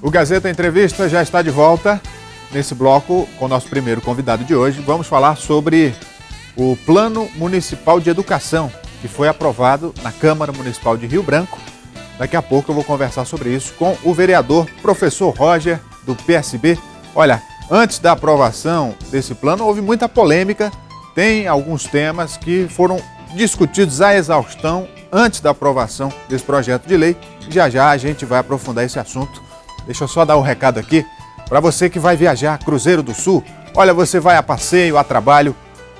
O Gazeta Entrevista já está de volta nesse bloco com o nosso primeiro convidado de hoje. Vamos falar sobre o Plano Municipal de Educação, que foi aprovado na Câmara Municipal de Rio Branco. Daqui a pouco eu vou conversar sobre isso com o vereador professor Roger, do PSB. Olha, antes da aprovação desse plano, houve muita polêmica. Tem alguns temas que foram discutidos à exaustão antes da aprovação desse projeto de lei. Já já a gente vai aprofundar esse assunto. Deixa eu só dar um recado aqui para você que vai viajar Cruzeiro do Sul. Olha, você vai a passeio, a trabalho.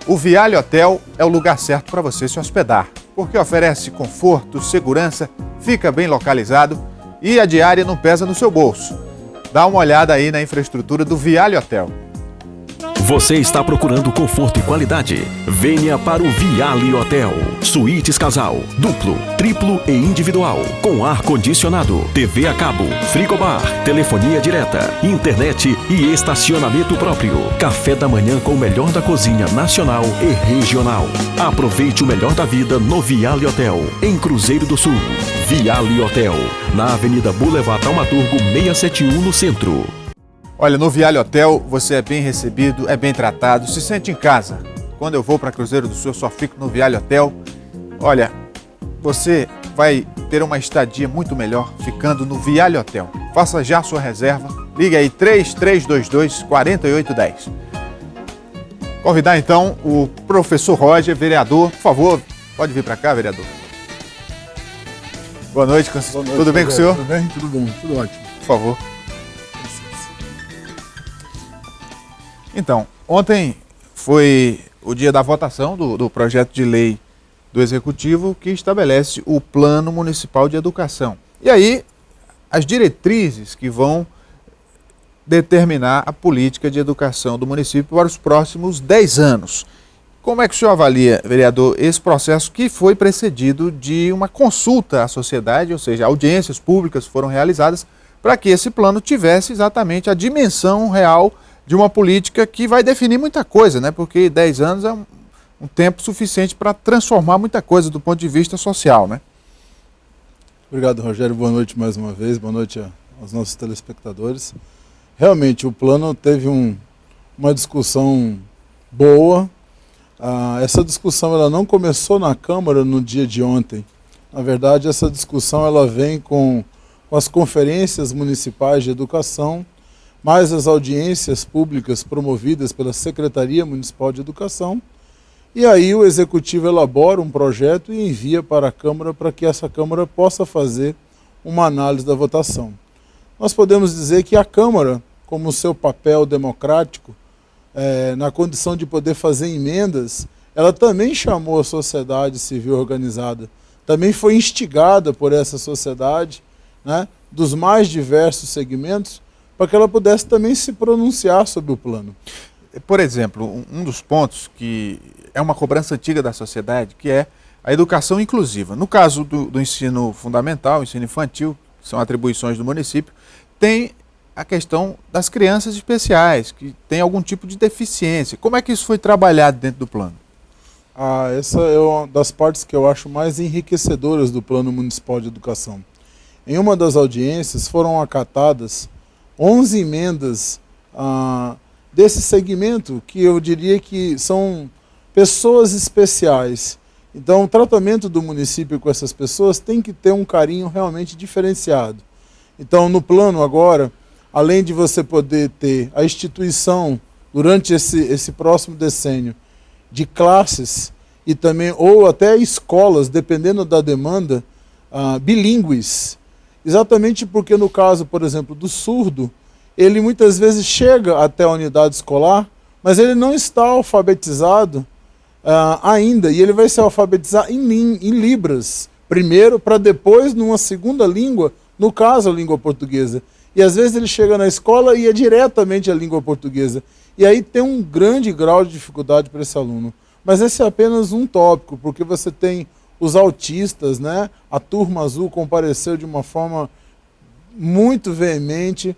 O Viale Hotel é o lugar certo para você se hospedar, porque oferece conforto, segurança, fica bem localizado e a diária não pesa no seu bolso. Dá uma olhada aí na infraestrutura do Viale Hotel. Você está procurando conforto e qualidade? Venha para o Viale Hotel. Suítes casal, duplo, triplo e individual, com ar-condicionado, TV a cabo, frigobar, telefonia direta, internet e estacionamento próprio. Café da manhã com o melhor da cozinha nacional e regional. Aproveite o melhor da vida no Viale Hotel, em Cruzeiro do Sul. Viale Hotel, na Avenida Boulevard Taumaturgo 671, no centro. Olha, no Viale Hotel você é bem recebido, é bem tratado, se sente em casa. Quando eu vou para Cruzeiro do Sul, eu só fico no Viale Hotel. Olha, você vai ter uma estadia muito melhor ficando no Viale Hotel. Faça já a sua reserva. Ligue aí 3322-4810. Convidar então o professor Roger, vereador. Por favor, pode vir para cá, vereador. Boa noite. Tudo bem com o senhor? Tudo bem? Tudo bom, tudo ótimo. Por favor. Então, ontem foi o dia da votação do projeto de lei do Executivo que estabelece o Plano Municipal de Educação. E aí, as diretrizes que vão determinar a política de educação do município para os próximos 10 anos. Como é que o senhor avalia, vereador, esse processo que foi precedido de uma consulta à sociedade, ou seja, audiências públicas foram realizadas para que esse plano tivesse exatamente a dimensão real de uma política que vai definir muita coisa, né? Porque 10 anos é um tempo suficiente para transformar muita coisa do ponto de vista social, né? Obrigado, Rogério. Boa noite mais uma vez. Boa noite aos nossos telespectadores. Realmente, o plano teve uma discussão boa. Essa discussão ela não começou na Câmara no dia de ontem. Na verdade, essa discussão ela vem com as conferências municipais de educação, mais as audiências públicas promovidas pela Secretaria Municipal de Educação, e aí o Executivo elabora um projeto e envia para a Câmara para que essa Câmara possa fazer uma análise da votação. Nós podemos dizer que a Câmara, como seu papel democrático, na condição de poder fazer emendas, ela também chamou a sociedade civil organizada, também foi instigada por essa sociedade, né, dos mais diversos segmentos, para que ela pudesse também se pronunciar sobre o plano. Por exemplo, um dos pontos que é uma cobrança antiga da sociedade, que é a educação inclusiva. No caso do ensino fundamental, ensino infantil, que são atribuições do município, tem a questão das crianças especiais, que têm algum tipo de deficiência. Como é que isso foi trabalhado dentro do plano? Essa é uma das partes que eu acho mais enriquecedoras do Plano Municipal de Educação. Em uma das audiências foram acatadas 11 emendas desse segmento, que eu diria que são pessoas especiais. Então, o tratamento do município com essas pessoas tem que ter um carinho realmente diferenciado. Então, no plano agora, além de você poder ter a instituição, durante esse próximo decênio, de classes e também, ou até escolas, dependendo da demanda, bilíngues. Exatamente porque no caso, por exemplo, do surdo, ele muitas vezes chega até a unidade escolar, mas ele não está alfabetizado ainda, e ele vai se alfabetizar em Libras, primeiro, para depois, numa segunda língua, no caso a língua portuguesa. E às vezes ele chega na escola e é diretamente a língua portuguesa. E aí tem um grande grau de dificuldade para esse aluno. Mas esse é apenas um tópico, porque você tem os autistas, né? A Turma Azul compareceu de uma forma muito veemente,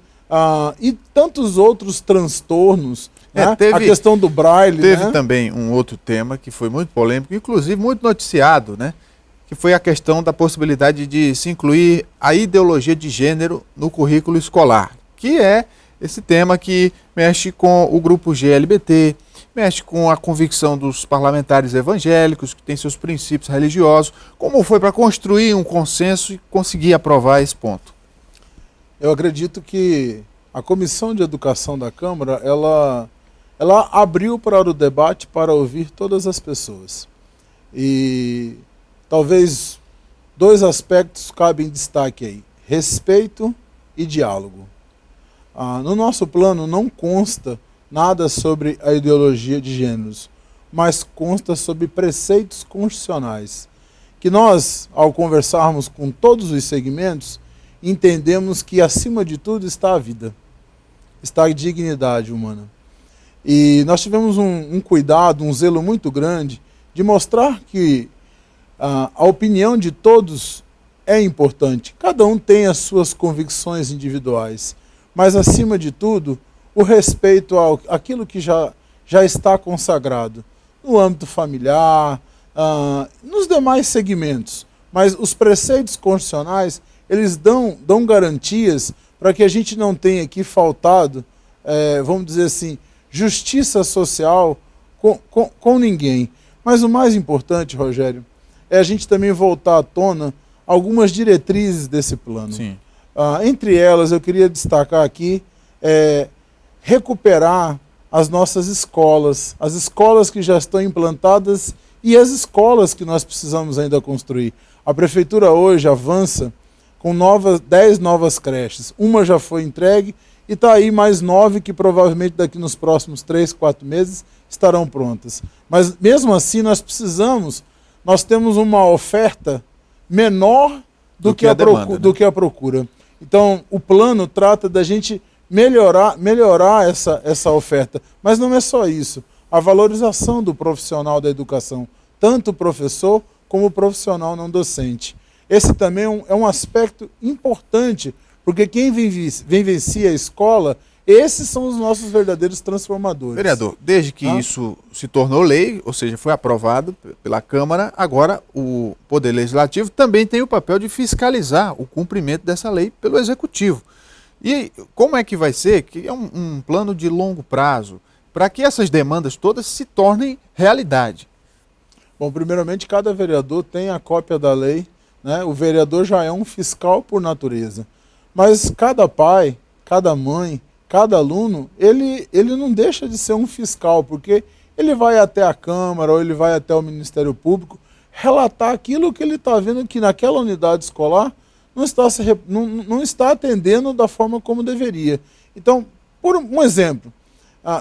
e tantos outros transtornos, né? A questão do braille. Teve também um outro tema que foi muito polêmico, inclusive muito noticiado, né? Que foi a questão da possibilidade de se incluir a ideologia de gênero no currículo escolar. que é esse tema que mexe com o grupo GLBT, mexe com a convicção dos parlamentares evangélicos, que têm seus princípios religiosos. Como foi para construir um consenso e conseguir aprovar esse ponto? Eu acredito que a Comissão de Educação da Câmara, ela abriu para o debate para ouvir todas as pessoas. E talvez 2 aspectos cabem destaque aí: respeito e diálogo. No nosso plano não consta nada sobre a ideologia de gêneros, mas consta sobre preceitos constitucionais, que nós, ao conversarmos com todos os segmentos, entendemos que acima de tudo está a vida, está a dignidade humana. E nós tivemos um cuidado, um zelo muito grande de mostrar que a opinião de todos é importante. Cada um tem as suas convicções individuais, mas acima de tudo, o respeito àquilo que já está consagrado no âmbito familiar, nos demais segmentos. Mas os preceitos constitucionais, eles dão garantias para que a gente não tenha aqui faltado, vamos dizer assim, justiça social com ninguém. Mas o mais importante, Rogério, é a gente também voltar à tona algumas diretrizes desse plano. Sim. Entre elas, eu queria destacar aqui recuperar as nossas escolas, as escolas que já estão implantadas e as escolas que nós precisamos ainda construir. A Prefeitura hoje avança com 10 novas creches. Uma já foi entregue e está aí mais 9 que provavelmente daqui nos próximos 3, 4 meses estarão prontas. Mas mesmo assim nós temos uma oferta menor do que a procura. Então o plano trata da gente melhorar essa oferta. Mas não é só isso. A valorização do profissional da educação, tanto o professor como o profissional não docente. Esse também é um aspecto importante, porque quem vivencia a escola, esses são os nossos verdadeiros transformadores. Vereador, desde que isso se tornou lei, ou seja, foi aprovado pela Câmara, agora o Poder Legislativo também tem o papel de fiscalizar o cumprimento dessa lei pelo Executivo. E como é que vai ser? Que é um plano de longo prazo, para que essas demandas todas se tornem realidade. Bom, primeiramente, cada vereador tem a cópia da lei, né? O vereador já é um fiscal por natureza. Mas cada pai, cada mãe, cada aluno, ele não deixa de ser um fiscal, porque ele vai até a Câmara ou ele vai até o Ministério Público relatar aquilo que ele está vendo que naquela unidade escolar não está atendendo da forma como deveria. Então, por um exemplo,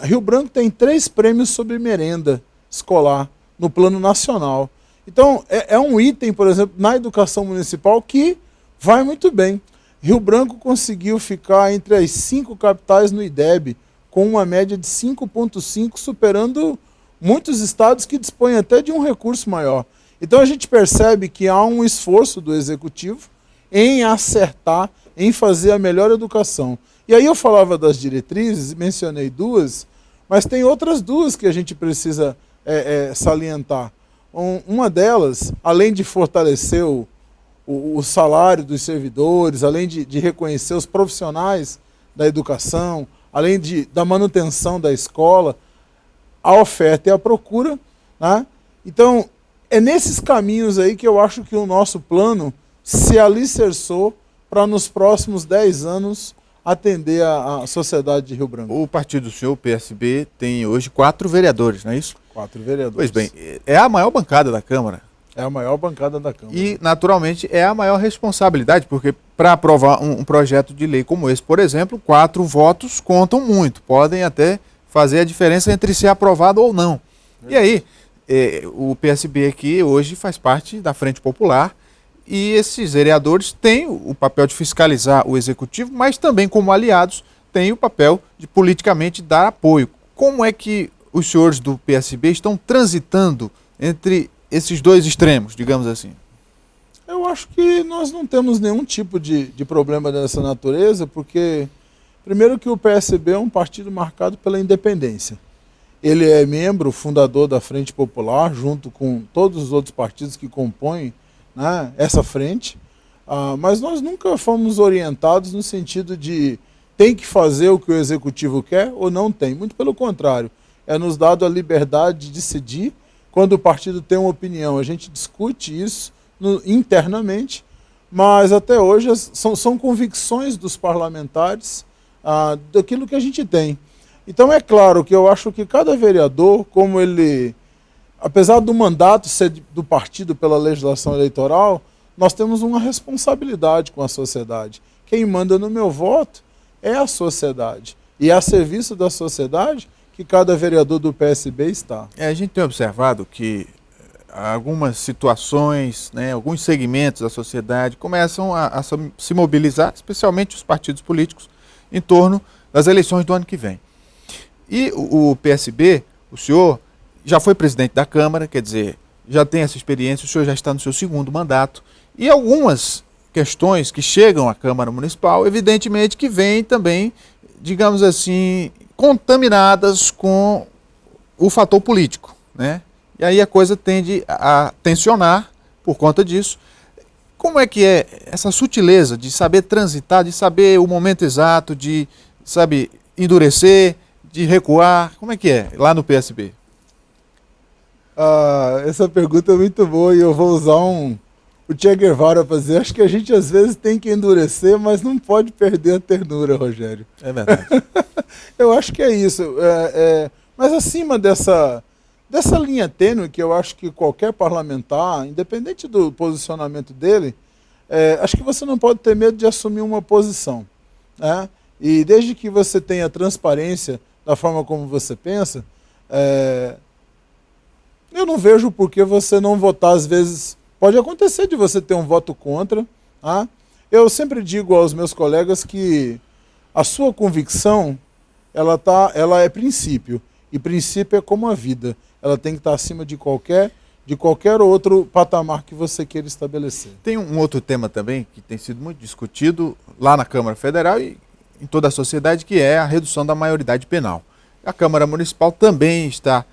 Rio Branco tem 3 prêmios sobre merenda escolar no plano nacional. Então, é um item, por exemplo, na educação municipal que vai muito bem. Rio Branco conseguiu ficar entre as 5 capitais no IDEB, com uma média de 5,5, superando muitos estados que dispõem até de um recurso maior. Então a gente percebe que há um esforço do Executivo em acertar, em fazer a melhor educação. E aí eu falava das diretrizes, mencionei 2, mas tem outras 2 que a gente precisa salientar. Uma delas, além de fortalecer o salário dos servidores, além de reconhecer os profissionais da educação, além da manutenção da escola, a oferta e a procura, né? Então, é nesses caminhos aí que eu acho que o nosso plano se alicerçou para nos próximos 10 anos atender a sociedade de Rio Branco. O partido do senhor, o PSB, tem hoje 4 vereadores, não é isso? 4 vereadores. Pois bem, é a maior bancada da Câmara. É a maior bancada da Câmara. E, naturalmente, é a maior responsabilidade, porque para aprovar um projeto de lei como esse, por exemplo, 4 votos contam muito, podem até fazer a diferença entre ser aprovado ou não. E aí, o PSB aqui hoje faz parte da Frente Popular e esses vereadores têm o papel de fiscalizar o Executivo, mas também, como aliados, têm o papel de politicamente dar apoio. Como é que os senhores do PSB estão transitando entre esses 2 extremos, digamos assim? Eu acho que nós não temos nenhum tipo de problema dessa natureza, porque, primeiro que o PSB é um partido marcado pela independência. Ele é membro fundador da Frente Popular, junto com todos os outros partidos que compõem, né, essa frente, mas nós nunca fomos orientados no sentido de tem que fazer o que o executivo quer ou não tem. Muito pelo contrário, é nos dado a liberdade de decidir quando o partido tem uma opinião. A gente discute isso internamente, mas até hoje são convicções dos parlamentares daquilo que a gente tem. Então é claro que eu acho que cada vereador, como ele, apesar do mandato ser do partido pela legislação eleitoral, nós temos uma responsabilidade com a sociedade. Quem manda no meu voto é a sociedade. E é a serviço da sociedade que cada vereador do PSB está. A gente tem observado que algumas situações, né, alguns segmentos da sociedade começam a se mobilizar, especialmente os partidos políticos, em torno das eleições do ano que vem. E o PSB, o senhor já foi presidente da Câmara, quer dizer, já tem essa experiência, o senhor já está no seu segundo mandato, e algumas questões que chegam à Câmara Municipal, evidentemente que vêm também, digamos assim, contaminadas com o fator político, né? E aí a coisa tende a tensionar por conta disso. Como é que é essa sutileza de saber transitar, de saber o momento exato, de, sabe, endurecer, de recuar? Como é que é lá no PSB? Essa pergunta é muito boa e eu vou usar o Che Guevara para dizer. Acho que a gente às vezes tem que endurecer, mas não pode perder a ternura, Rogério. É verdade. Eu acho que é isso. Mas acima dessa linha tênue, que eu acho que qualquer parlamentar, independente do posicionamento dele, acho que você não pode ter medo de assumir uma posição, né? E desde que você tenha transparência da forma como você pensa, eu não vejo por que você não votar. Às vezes pode acontecer de você ter um voto contra, tá? Eu sempre digo aos meus colegas que a sua convicção ela é princípio, e princípio é como a vida. Ela tem que estar acima de qualquer outro patamar que você queira estabelecer. Tem um outro tema também que tem sido muito discutido lá na Câmara Federal e em toda a sociedade, que é a redução da maioridade penal. A Câmara Municipal também está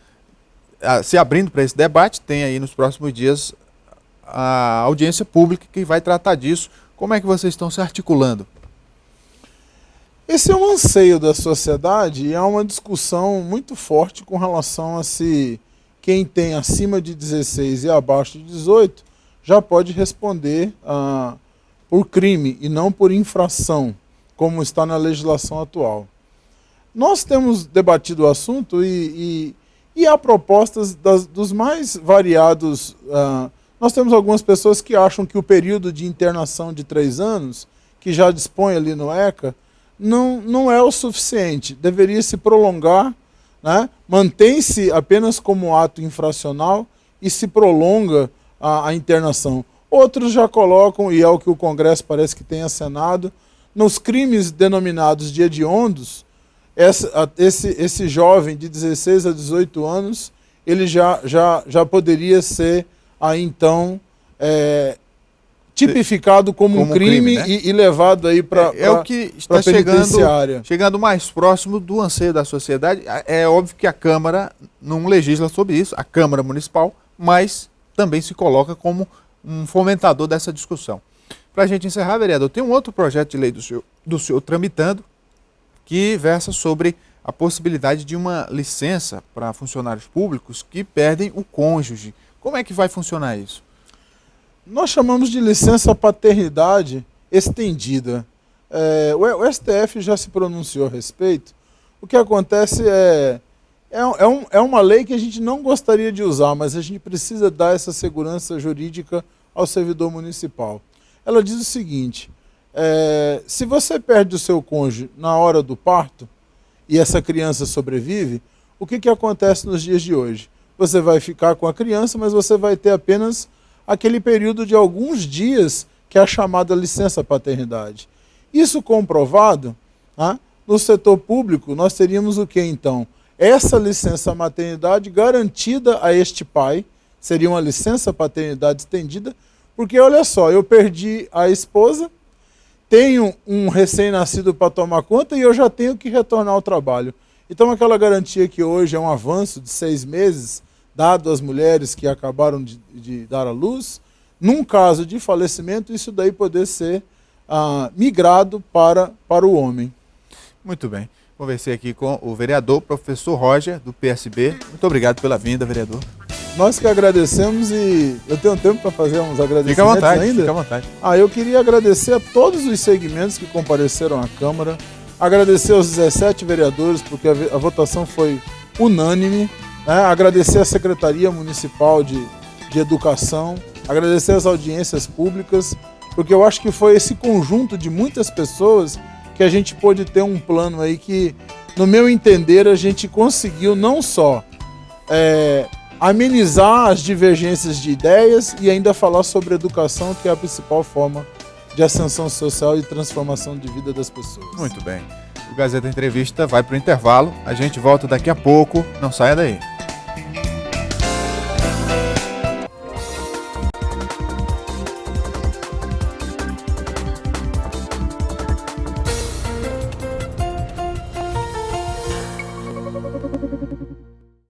se abrindo para esse debate, tem aí nos próximos dias a audiência pública que vai tratar disso. Como é que vocês estão se articulando? Esse é um anseio da sociedade e há uma discussão muito forte com relação a se quem tem acima de 16 e abaixo de 18 já pode responder por crime e não por infração, como está na legislação atual. Nós temos debatido o assunto e há propostas dos mais variados. Nós temos algumas pessoas que acham que o período de internação de 3 anos, que já dispõe ali no ECA, não é o suficiente, deveria se prolongar, né? Mantém-se apenas como ato infracional e se prolonga a internação. Outros já colocam, e é o que o Congresso parece que tem acenado, nos crimes denominados de hediondos, esse jovem de 16 a 18 anos, ele já poderia ser aí então tipificado como um crime, né? e levado aí para o que está chegando mais próximo do anseio da sociedade. É óbvio que a Câmara não legisla sobre isso, a Câmara Municipal, mas também se coloca como um fomentador dessa discussão. Para a gente encerrar, vereador, tem um outro projeto de lei do senhor tramitando que versa sobre a possibilidade de uma licença para funcionários públicos que perdem o cônjuge. Como é que vai funcionar isso? Nós chamamos de licença paternidade estendida. O STF já se pronunciou a respeito. O que acontece é uma lei que a gente não gostaria de usar, mas a gente precisa dar essa segurança jurídica ao servidor municipal. Ela diz o seguinte: se você perde o seu cônjuge na hora do parto e essa criança sobrevive, o que acontece nos dias de hoje? Você vai ficar com a criança, mas você vai ter apenas aquele período de alguns dias que é a chamada licença paternidade. Isso comprovado, no setor público, nós teríamos o que então? Essa licença maternidade garantida a este pai, seria uma licença paternidade estendida, porque olha só, eu perdi a esposa, tenho um recém-nascido para tomar conta e eu já tenho que retornar ao trabalho. Então aquela garantia que hoje é um avanço de 6 meses, dado às mulheres que acabaram de dar à luz, num caso de falecimento, isso daí poder ser migrado para o homem. Muito bem. Conversei aqui com o vereador, professor Roger, do PSB. Muito obrigado pela vinda, vereador. Nós que agradecemos e eu tenho tempo para fazer uns agradecimentos Fica à vontade, ainda? fica à vontade. Eu queria agradecer a todos os segmentos que compareceram à Câmara, agradecer aos 17 vereadores, porque a votação foi unânime, né? Agradecer à Secretaria Municipal de Educação, agradecer às audiências públicas, porque eu acho que foi esse conjunto de muitas pessoas que a gente pôde ter um plano aí que, no meu entender, a gente conseguiu não só amenizar as divergências de ideias e ainda falar sobre educação, que é a principal forma de ascensão social e transformação de vida das pessoas. Muito bem. O Gazeta Entrevista vai para o intervalo. A gente volta daqui a pouco. Não saia daí.